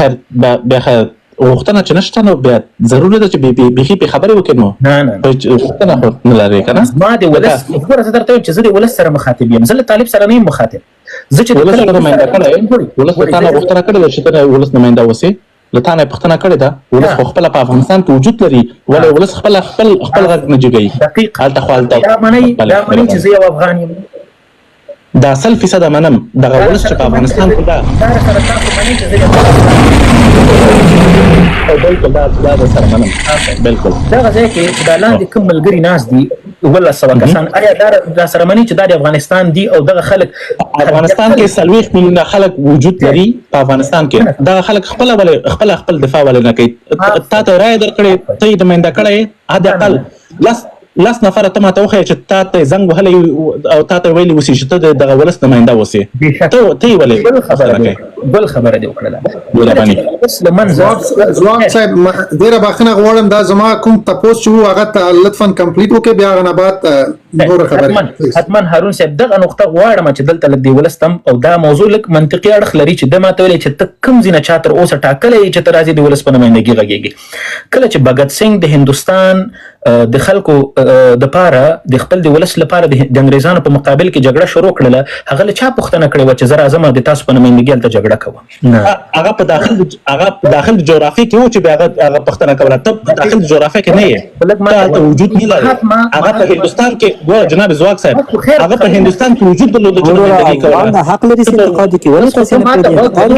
خیر بیا وختونه چې نشته نو بیا ضروري ده چې بیخي په خبرې وکړو. نه وختونه خو نه لري کنه. ما د ولس خبره زه درته چې زه د ولس سره مخاطب یم، زه له طالب سره نه یم مخاطب. زه چې ولس سره نماینده کړی ولس ته نه وختونه کړی چې ته ولس نماینده اوسې لته نه پښتنه کړی دا ولس خو خپل په افغانستان کې وجود لري ولې ولس خپل غږ نه جګي. دقیق حالت خپل دا معنی چې زه یو افغان یم. دا 100% منم دغه ولس چې په افغانستان کې دا سره تاسو معنی چې زه بالکل دا سره منم بالکل. دا غځای کې دا لاندې کوم ملګری ناس دي ولا سوا کسان ایا دا سره معنی چې د افغانستان دی او دغه خلک افغانستان کې 40 میلیونه خلک وجود لري په افغانستان کې. دا خلک خپل دفاع ولې نه کوي؟ تا ته رائے درکړې ته د منده کړې حد اقل لاس نفر ته ماته وخی چې تا ته زنګ وهلی او تا ته ویلي وسی چې ته دغه ولس نماینده وسی ته ولې بل خبره دی وکړه مسلمان ځوان صاحب ډیره بخښنه غواړم دا زما کوم تاسو چې هغه لطفا کمپلیټ وکړئ بیا غنه بعد نور خبره حتما هارون صاحب دغه نقطه غواړم چې دلته لګ دی ولستم او دا موضوع لک منطقي اړخ لري چې د ماته ویلي چې ته کوم ځینه چاتر اوسه ټاکلې چې ته راځي د ولس په نمائندګي غږیږي. کله چې بھگت سنگھ د هندستان د خلکو د پاره د خپل د ولس لپاره د انګریزانو په مقابل کې جګړه شروع کړله هغه له چا پوښتنه کړې و چې زه راځم د تاسو په نمائندګي هلته جګړه کوم؟ هغه په داخل جغرافي کې و چې هغه پوښتنه کوله. ته په داخل جغرافي کې نه یې ته وجود نه لري. هغه په هندستان کې ګوره جناب زواک صاحب هغه په هندستان کې وجود درلود چې نمائندګي کوله. حق لري چې انتقاد کوي ولې تاسو نه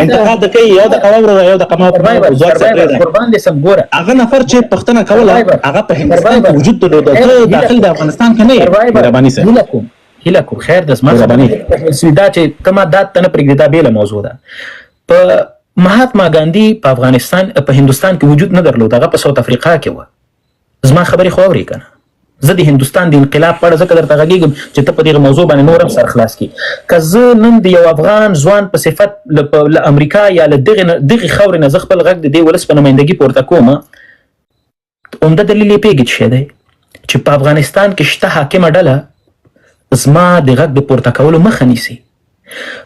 انتقاد کوي یو د قواورو یو د قماو زواک صاحب قربان دې سم ګوره هغه نفر چې پوښتنه کوله هغه په هندستان کې وجود درلود داخل د افغانستان کې نه یې. مهرباني سره هیله کوم خیر د زما سیدا چې تما دات تنه پرګی دا بیل موضوع ده. په مهاتما ګاندی په افغانستان په هندستان کې وجود نه درلود هغه په ساوث افریقا کې و. زما خبرې خو اوري کنه زه د هندستان د انقلاب په اړه ځکه درته غږیږم چې ته په دغه موضوع باندې نور هم سر خلاص کړي. که زه نن د یو افغان ځوان په صفت له امریکا یا له دغه خاورې نه زه خپل غږ د دې ولس په نمایندګي پورته کوم عمده دلیل یې پیږي څه دی چې په افغانستان کې شته حاکمه ډله زما د غږ د پورته کولو مخه نیسي.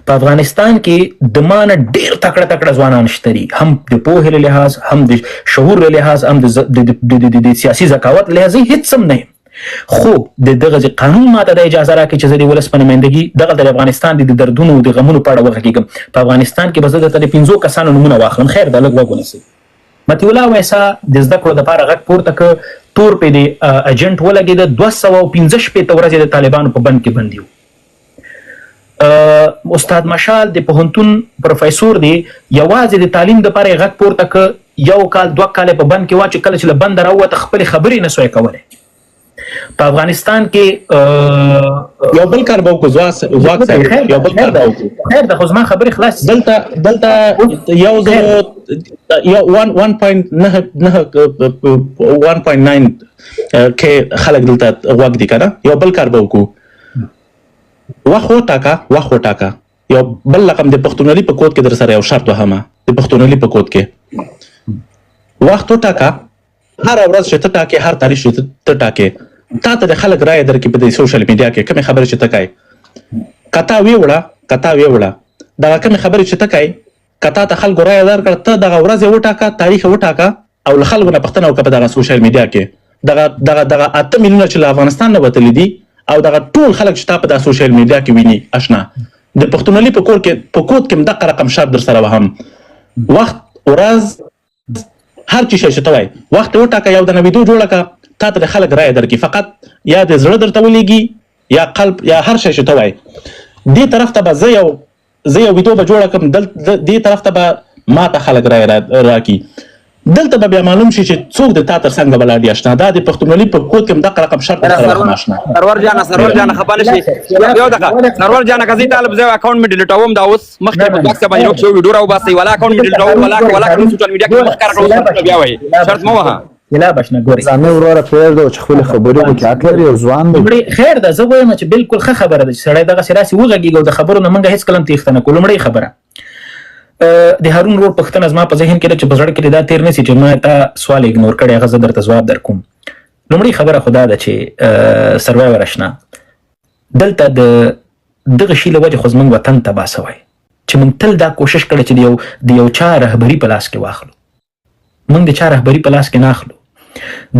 په افغانستان کې د مانه ډیر تکړه ځوانان شته دي هم د پوهې له لحاظ هم د شعور له لحاظ هم د سیاسي ذکاوت له لحاظ هیڅ هم نه خو دغه قانون ماته د اجازه راکړي چې زه د ولس په نمایندګي دغه د افغانستان د دردونو او د غمونو په اړه وغږیږم. په افغانستان کې به زه درته د 15 کسانو نومونه واخلم. خیر دا لږ وګونیسئ. مطیع الله ویسا د زده کړو دپاره غږ پورته که تور پې د اجنټ ولګېده 215 شپېته ورځې د طالبانو په بند کې بندي و. استاد مشال د پوهنتون پروفیسور دی یوازې د تعلیم دپاره یې غږ پورته که 1 کال 2 کال په بند کې واچي کله چې له بنده راووته خپلې خبرې نه سوی کولی. په افغانستان کې یو بل کار به وکړو زواک صاحب یو بل کار به وکړو. خیر د خو زما خبرې خلاص دلته یو 1.9 کې خلک دلته غوږ دي کنه. یو بل کار به وکړو وخت وټاکه یو بل رقم د پښتونولي په کود کې در سره یو شرط وهمه د پښتونولي په کود کې وخت وټاکه هر ورځ چې ته ټاکې هر تاریخ چې ته ټاکې تا ته د خلک رایه درکړي په دې سوشل میډیا کې کومې خبرې چې ته کوې کتا ویوړه دغه کومې خبرې چې ته کوې کتا ته خلکو رایه درکړه ته دغه ورځ یې وټاکه تاریخ یې وټاکه او له خلکو نه پوښتنه وکړه په دغه سوشل میډیا کې دغه 8 میلیونه چې له افغانستان نه وتلي دي او دغه ټول خلک چې تا په دغه سوشل میډیا کې ویني اشنا د پښتونولي په کود کې دغه رقم شرط در سره وهم وخت ورځ هر چی شي ته وای وخت وټاکه یو د ویډیو جوړه کا تا ته خلک رائے درکې فقط یا د زړه درته ولېږي یا قلب یا هر شي ته وای دې طرف ته به زه یو ویډیو به جوړه کوم دې طرف ته به ما ته خلک رائے راکې دلته به بیا معلوم شي چې څوک د تا تر څنګ بلاډي اشنا دا د پښتونولي په کود کې دغه رقم شرط سره آشنا. سرور جان خپل شي یو دغه سرور جان غزي طالب زو اکاونټ مې ډیلیټوم دا اوس مخکې په باکس باندې یو ویډیو راو باسي ولا اکاونټ مې ډیلیټوم ولا کوم سوشل میډیا کې مخکې راو بیا وای شرط مو وها لا بشنه ګوري ځانه وراره پیر د خپل خبرې مو کې اکل یو ځوان دی. خیر دا زه وایم چې بالکل ښه خبره ده چې سړی دغه سراسي وغږیږي د خبرو نه منګه هیڅ کلم تیښته نه کوو. لومړی خبره د هارون رور پښتنه زما په ذهن کې چې په زړه کې دا تیر نسی چې ما تا سوال اګنور کړی هغه زه درته ځواب درکوم. لومړی خبره خدا ده چې سروایور اشنا دلته د دغه شی له وجه خو زموږ وطن تباه سوی چې موږ تل دا کوشش کړی چې د یو چا رهبري په لاس کې واخلو. موږ د چا رهبري په لاس کې نه اخلو.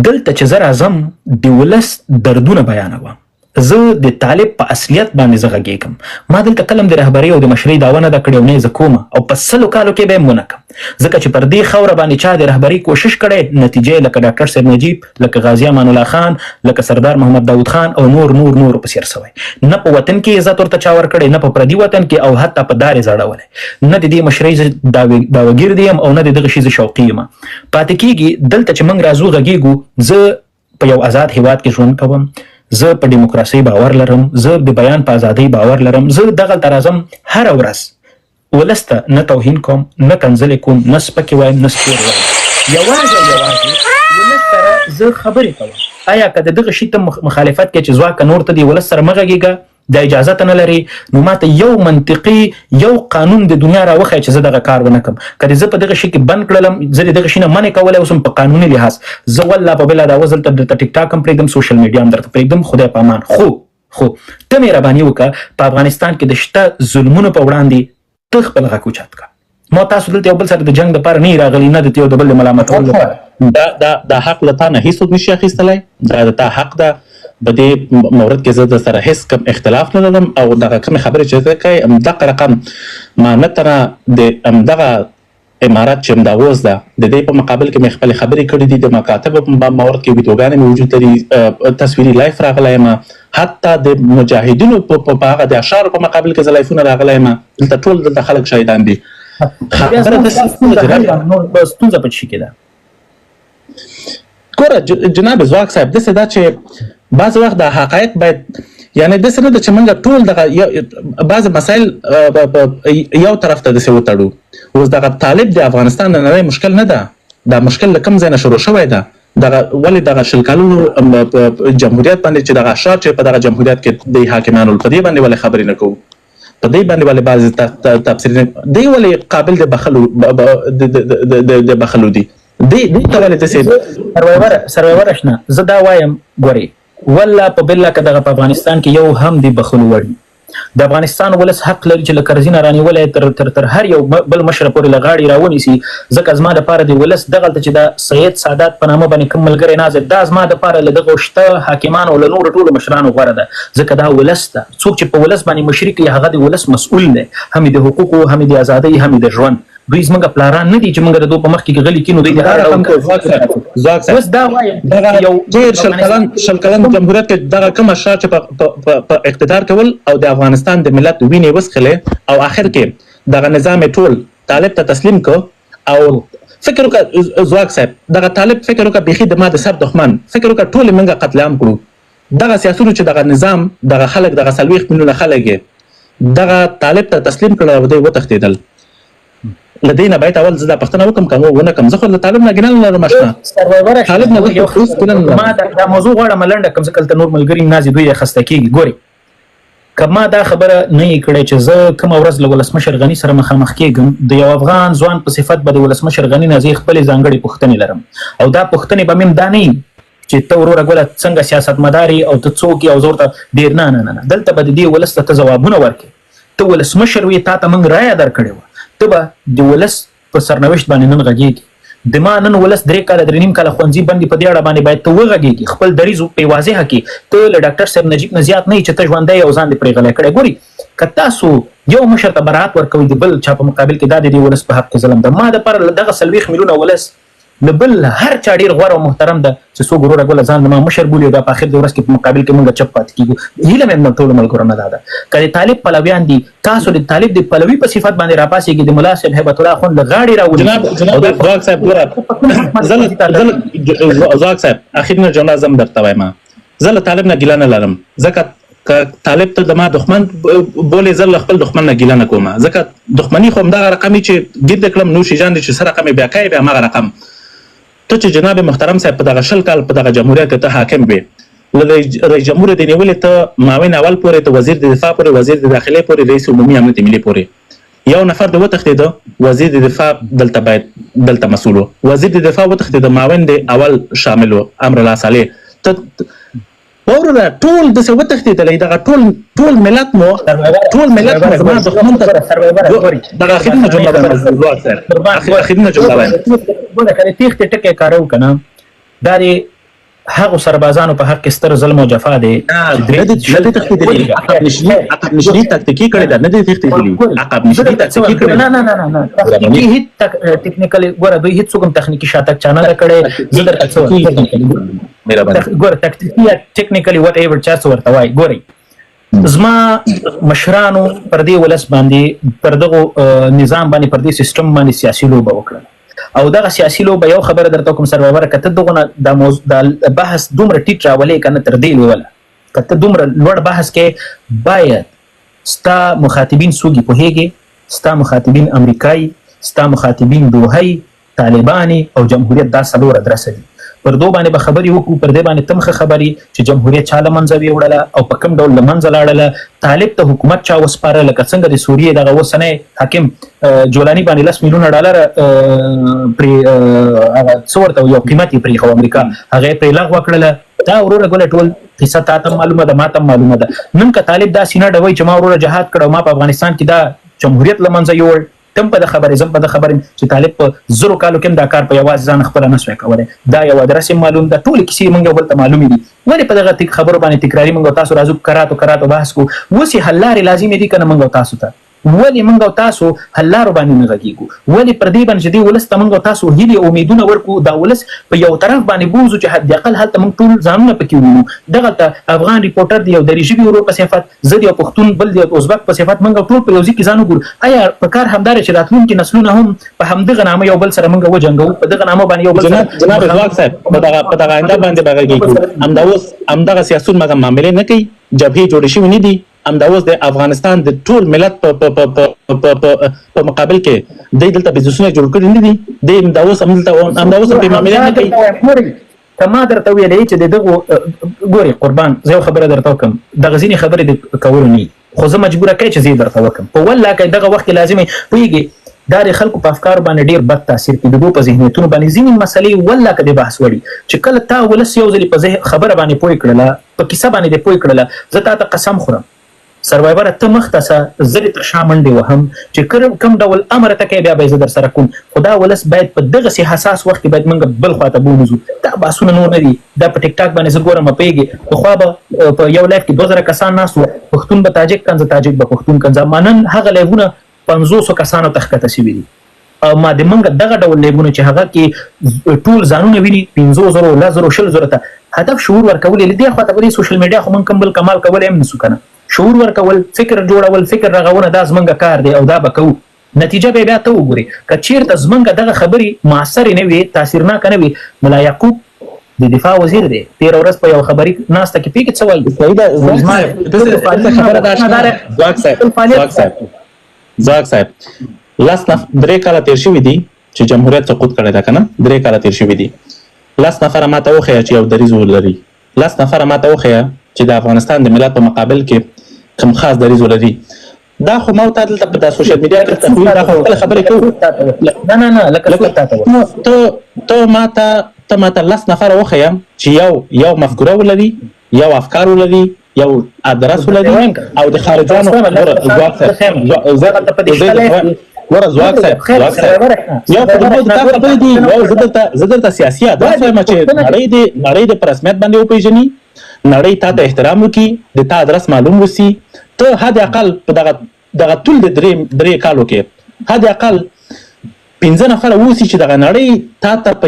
دلته چې زه راځم د ولس دردونه بیانوم، زه د طالب په اصلیت باندې زه غږیږم. ما دلته کلم د رهبري او د مشرۍ دعوه نه ده کړې او نه یې زه کومه، او په 100 کالو کې به یې ونه کړم، ځکه چې پر دې خاوره باندې چا د رهبري کوشش کړی، نتیجه لکه ډاکټر صاحب نجیب، لکه غازي امان الله خان، لکه سردار محمد داود خان او نور په سیر سوی. نه په وطن کې عزت ورته چا ورکړی، نه په پردي وطن کې، او حتی په دار یې زړولی. نه د دې مشرۍ دعوګیر دی یم او نه د دغه شي زه شوقي یم. پاتې کېږي دلته چې موږ راځو غږیږو، زه په یو آزاد هیواد کې ژوند کوم، زه په دیموکراسۍ باور لرم، زه د بیان په ازادۍ باور لرم، زه دغلته راځم هره ورځ ولس ته نه توهین کوم، نه کنځلې کوم، نه سپکې وایم، نه سپور وایم، یوازې ولس سره زه خبرې کوم. آیا که د دغه شي ته مخالفت کوې چې ځواکه نور ته د ولس سره مه غږېږه، دا اجازه ته نه لري، نو ماته یو منطقي یو قانون د دنیا راوښیه چې زه دغه کار ونه کړم. که زه په دغه شي کې بند کړلم، زه د دغه شي نه منع کولی اوسم په قانوني لحاظ، زه والله په بله دعوه دلته درته ټیک ټاک هم پرېږدم، سوشل میډیا هم درته پرېږدم، خدای په امان. خو ته مهرباني وکړه، په افغانستان کې د شته ظلمونو په وړاندې ته خپل غږ اوچت کړه. ما تاسو دلته یو بل سره د جنګ دپاره نه راغلي، نه د یو د بل د ملامتولو لپاره. دا حق له تا نه هیڅوک نشي اخیستلی، دا د تا حق ده. په دې مورد کې زه د سره هیڅ کم اختلاف نه لرم، او دغه کومې خبرې چې ته کوې همدغه رقم ما نه تنه د همدغه امارات چې همدا اوس ده د دې په مقابل کې مې خپلې خبرې کړې دي. د مکاتبو په مورد کې ویډیوګانې مې وجود لري، تصویري لایف راغلی یم، حتی د مجاهدینو په هغه د اشعارو په مقابل کې زه لایفونه راغلی یم. دلته ټول دلته خلک شهیدان دي. ستونزه په څه کې ده؟ ګوره جناب ځواک صاحب، داسې ده چې بعض وخت د حقایق باید، یعنی داسې نه ده چې موږ ټول دغه بعض مسایل یو طرف ته داسې وتړو. اوس دغه طالب د افغانستان نننی مشکل نه ده، دا مشکل له کوم ځای نه شروع شوی ده. ولې دغه 100 کلونو جمهوریت باندې چې دغه اشرار چې په دغه جمهوریت کې د حاکمانو په دې باندې ولې خبرې نه کوو، په دې باندې ولې بعضې تفسیر دی ولې قابل د بخلو دي، دې ته ولې داسې سرویور شنه. زه دا وایم ګورئ، والله په بالله که دغه په افغانستان کې یو هم دی بخلو وړي، د افغانستان ولس حق لري چې له کرزي نه رانیولی تر هر یو بل مشره پورې له غاړې راونیسي. ځکه زما دپاره د ولس دغلته چې د سید سادات په نامه باندې کوم ملګری نازل، دا زما دپاره له دغه شته حاکمانو له نورو ټولو مشرانو غوره ده، ځکه دا ولس ده. څوک چې په ولس باندې مشري کوي هغه د ولس مسؤول دی، هم د حقوقو، هم د ازادۍ، هم د ژوند. دوی زموږ پلاران نه دي چې موږ د دوی په مخ کې غلي کینو. دوی اوس دا وایم یو ډېر 100 کلن جمهوریت کې دغه کوم اشرار چې په اقتدار کول او د افغانستان د ملت وینې وسخلې، او آخر کې دغه نظام ټول طالب ته تسلیم کو. او فکر وکړه ځواک صاحب، دغه طالب فکر وکړه بیخي د ما د سر دښمن، فکر وکړه ټول موږ قتل عام کړو. دغه سیاسونو چې دغه نظام دغه خلک دغه 40 میلیونه خلک دغه طالب ته تسلیم کړل او دوی وتښتېدل. له دې نه باید اول زه دا پوښتنه وکړم که ونه کړم. زه خو له طالب نه ګیله نه لرم اشنا، طالب نه ما دا موضوع غواړم لنډه کړم ځکه دلته نور ملګري نازي دوی یې خسته کېږي. ګورئ، که ما دا خبره نه یې کړې چې زه کومه ورځ له ولسمشر غني سره مخامخ کېږم، د یو افغان ځوان په صفت به د ولسمشر غني نه زه خپلې ځانګړې پوښتنې لرم، او دا پوښتنې به مې دا نه وي چې ته وروره ګوله څنګه سیاستمدار یې او ته څوک یې او زه ورته ډېر نه. دلته به د دې ولس ته ځوابونه ورکړې. ته ولسمشر وې، تا ته موږ رایه درکړې وه، ته به د ولس په سرنوشت باندې نن غږېږي. د ما نن ولس 3 کاله 3.5 کاله ښوونځي بندي په دې اړه باندې باید ته وغږېږي، خپل دریځ په واضحه کړي. ته له ډاکټر صاحب نجیب نه زیات نه یې چې ته ژوندی او ځان دې پرې غلی کړی. ګوري، که تاسو یو مشر ته برات ورکوئ د بل چا په مقابل کې، دا د دې ولس په حق کې ظلم ده. ما دپاره دغه 40 میلیونه ولس له بل هر چا ډېر غوره او محترم ده چې څوک وروره ګوله ځان د ما مشر بولي او دا په اخر د ورځ کې په مقابل کې مونږ چپ پاتې کېږو. هیله مې د ټولو ملګرو نه دا ده، که د طالب پلویان دي، تاسو د طالب د پلوي په صفت باندې راپاڅېږي، د ملا صاحب هیبت الله خون له غاړې راونیسئ. جناب ځواک صاحب ګوره، ځواک صاحب اخر نه جمله زه هم درته وایم، زه له طالب نه ګیله نه لرم، ځکه که طالب ته د ما دښمن بولې، زه له خپل دښمن نه ګیله نه کوم، ځکه دښمني خو همدغه رقم وي چې ګرد کړم نوش جان دي چې څه رقم یې بیا کوې بیا همغه رقم. ته چې جناب محترم صاحب په دغه 100 کال په دغه جمهوریت کې ته حاکم وې، له رئیس جمهور د نیولې ته معاون اول پورې، ته وزیر د دفاع پورې، وزیر د داخلي پورې، رئیس عمومي امنیت ملي پورې، یو نفر د وتښتېده، وزیر د دفاع دلته باید دلته مسؤل و، وزیر د دفاع وتښتېده، معاون د اول شامل و، امر الله صالح. ته وروره ټول د څه وتښتېدلی دغه ټول ملت مو زما دښمن ته دغه اخرینه جمله ده اخرینه جمله ده ګوره که د تېښتې ټکی کارو که نه دا د هغو سربازانو په حق کې ستر ظلم او جفا دی نه دي تښتېدلي عقب نشري تکتیکي کړې ده نه دي تښتېدلي عقب نشري تکتیکي کړې ده نه تکنیکي هیڅ ټکنیکل ګوره دوی هیڅوک هم تخنیکي شاتګ چا نه ده کړی زه درته څه ګوره تکتیکي یا ټکنیکلي وټ ایور چا څه ورته وایي ګورئ زما مشرانو پر دې ولس باندې پر دغو نظام باندې پر دې سیستم باندې سیاسي لوبه وکړه او دغه سیاسي لوبه یو خبره درته کوم سروایور کته دغه د بحث دومره ټیټ راولې کنه تر دې لیوله کته دومره لوړ بحث کې باید ستا مخاطبین سوګي پوهیږي ستا مخاطبین امریکایي ستا مخاطبین دوحي طالباني او جمهوریت دا څلور ادرسه دي پر دو باندې به خبري وکړو پر دې باندې تمخه خبري چې جمهوریت چا له منځه وړله او په کوم ډول له منځه لاړله طالب ته حکومت چا وسپاره لکه څنګه د سوریې دغه اوسنی حاکم جولاني باندې $10 ملیونه پرې هغه څه ورته یو قیمت یې پرېښو امریکا هغه یې پرې لغوه کړله دا وروره ګوله ټول قصه تا ته معلومه ده ما ته معلومه ده نن که طالب دا سینه ډوي چې ما وروره جهاد کړ او ما په افغانستان کې دا جمهوریت له منځه یوړ تم په د خبرې زم په د خبرې چې طالب په 0 کالو کې دا کار په یوازې ځان خپل نه شوی کولای دا یو ادرس معلوم ده ټول کیسې موږ بل ته معلومې دي ولې په دغه خبرو باندې تکراری موږ تاسو راځو کراتو بحث کو وسی حل لارې لازمي دي کنه موږ تاسو ته ولې موږ تاسو حل لارو باندې نه غږیږو ولې پر دې باندې دی ولست موږ تاسو هیلې امیدونه ورکو دا ولس په یو طرف باندې بوزو چې حد اقل هلته موږ ټول ځانونه پکې وینو دغه افغان ریپورټر دی او د ریژبي ورو په صفت زه دی پښتون بل دی ازبک په صفت موږ ټول په یو ځای کې ځانو ګور آیا په کار همدار چې راتلونکي نسلونه هم په همدغه نامه یو بل سره موږ وجنګو په دغه نامه باندې یو بل جناب رضوان صاحب په دغه آینده باندې بغږیږو همدغه سیاستون مګم معاملې نه کوي جبهې جوړې شوې نه دي همدا اوس د افغانستان د ټول ملت په مقابل کې د دلته بزنسونه جوړ کړي نه دي د همدا اوس په معاملې نه کوي کما درته ویلې چې دغه ګوري قربان زه یو خبره درته کوم د غزینی خبره د کول نه خو زه مجبوره کوي چې زه درته وکم په ولا کې دغه وخت لازمي ویږي دا د خلکو په افکار باندې ډیر بد تاثیر کوي دغه په ذهنیتونو باندې ځینې مسلې ولا کې بحث وړي چې کله تا ولس یو ځلې په خبره باندې پوي کړله په کیسه باندې پوي کړله زه تا ته قسم خورم سروایور ته مختصه زری تر شامنډي وهم چې کوم ډول امر ته کې بیا به زه در سره کوم خدا ولس باید په دغه سي حساس وخت باید موږ بل خواته بونځو دا باسونه نور نه دي دا په ټیک ټاک باندې زه ګورم پیږي خو به په یو لایف کې 2000 کسان ناسو پښتون به تاجک کنځ تاجک به پښتون کنځ مانن هغه لیونه 500 کسانو تخکته سی وی او ما د منګ دغه ډول لیونه چې هغه کې ټول ځانونه ویني 500 لزر شل زرته هدف شعور ورکول لدی خواته په سوشل میډیا خو من کمبل کمال کول هم نسو کنه شعور ورکول فکر جوړول فکر رغونه دا زمنګ کار دی او دا بکو نتیجه به بیا ته وګوري کچیر ته زمنګ دغه خبري موثر نه وي تاثیرناک نه وي ملا یعقوب د دفاع وزیر دی 13 ورځ په یو خبري ناسته کې پیګ څه وایي خبره ده زاک صاحب لاس درې کاله تیر شوی دي چې جمهوریت سقوط کړی دا کنه 3 کاله تیر شوی دي لاس نفر ماته وخیا چې یو دریز ولري لاس نفر ماته وخیا چې د افغانستان د ملت په مقابل کې کوم خاص دریز ولري دا خو ما ته دلته په سوشل میډیا کې تخویل دا خبرې کوي نه لکه ته ماته لاس نفر وخیا چې یو مفکوره ولري یو افکار ولري یو ادرس ولري او د خارجانو ځواک صاحب یو په دغه خبرې دي یو زدرته سیاسي ادرس وایم چې نړۍ د رسمیت باندې وپیژني نړۍ ته احترام وکړي د تا ادرس معلوم وسی ته حد اقل په دغه ټول د درې کالو کې حد اقل 15 نفر وسی چې دغه نړۍ ته په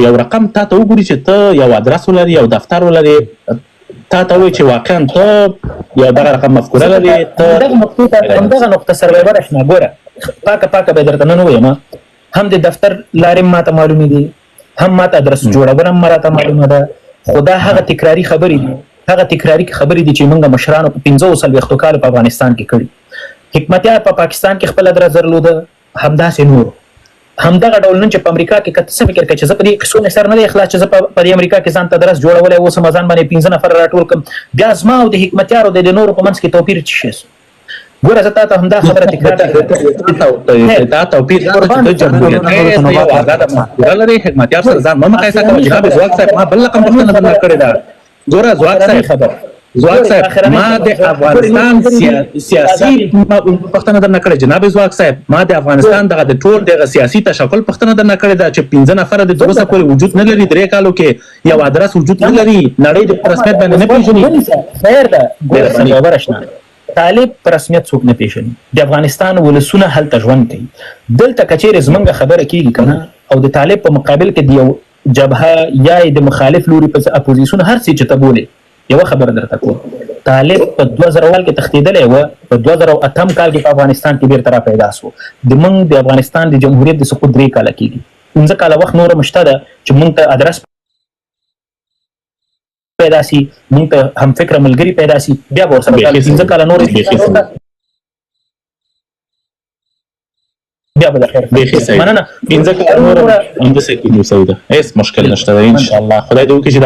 یو رقم ته وګوري چې ته یو ادرس ولري یو دفتر ولري تا ته وایي چې واقعا ته یو دغه رقم مفکوره لري ته دغه نقطه سروایور اشنا ګوره پاکه به درته نه وایم هم د دفتر لارې ماته معلومې دي هم ماته ادرس جوړونه ماته معلومه ده خدا هغه تکراری خبرې دي چې موږ مشرانو په 15 کال په افغانستان کې کړي حکمتیار په پاکستان کې خپل ادرس درلود همداسې نور همدغه ډول نن چې په امریکا کې کته څه فکر کوي چې زه په دې قصو نه سر نه اخلاص چې زه په امریکا کې ځان ته درس جوړولای اوس مزان باندې 15 نفر راټول کوم بیا زما او د حکمتیار او د نورو په منځ کې توپیر شي ګوره زه تاسو همدا خبره تکرار دا توپیر ورته جمهوریت یو آزاد مفکوره لري حکمتیار سره ځان مقایسه کوي جناب ځواک صاحب ما بل رقم پوښتنه کړې ده ګوره ځواک صاحب ما د افغانستان سیاسي پښتنه درنه کړې جناب ځواک صاحب ما د افغانستان دغه د ټول دغه سیاسي تشکل پښتنه درنه کړې دا چې 15 نفر د دوسه پورې وجود نه لري 3 کالو کې یو ادرس وجود نه لري نړۍ د رسمیت باندې نه پیژني خیر ده ګوره ورشنه طالب پر رسمیت څوک نه پیژني د افغانستان ولسونه هلته ژوند کوي دلته کچېر زمونږ خبره کیږي کنه او د طالب په مقابل کې د یو جبهه یا د مخالف لوري په اپوزیشن هر څه چې تبولي یو خبر درته کوم طالب په 2000 کال کې تختیدلې و په 2008 کال کې په افغانستان کې بیرته را پیدا شو د موږ د افغانستان د جمهوریت د سقوط 3 کال کېږي 15 کال وخت نور مشته ده چې موږ ته ادرس پیدا سي موږ ته هم فکر ملګری پیدا سي بیا به سره 15 کال نور بیا به خیر مننه 15 کال نور هم د سکه نو سودا هیڅ مشکل نشته ان شاء الله خدای دې وکړي چې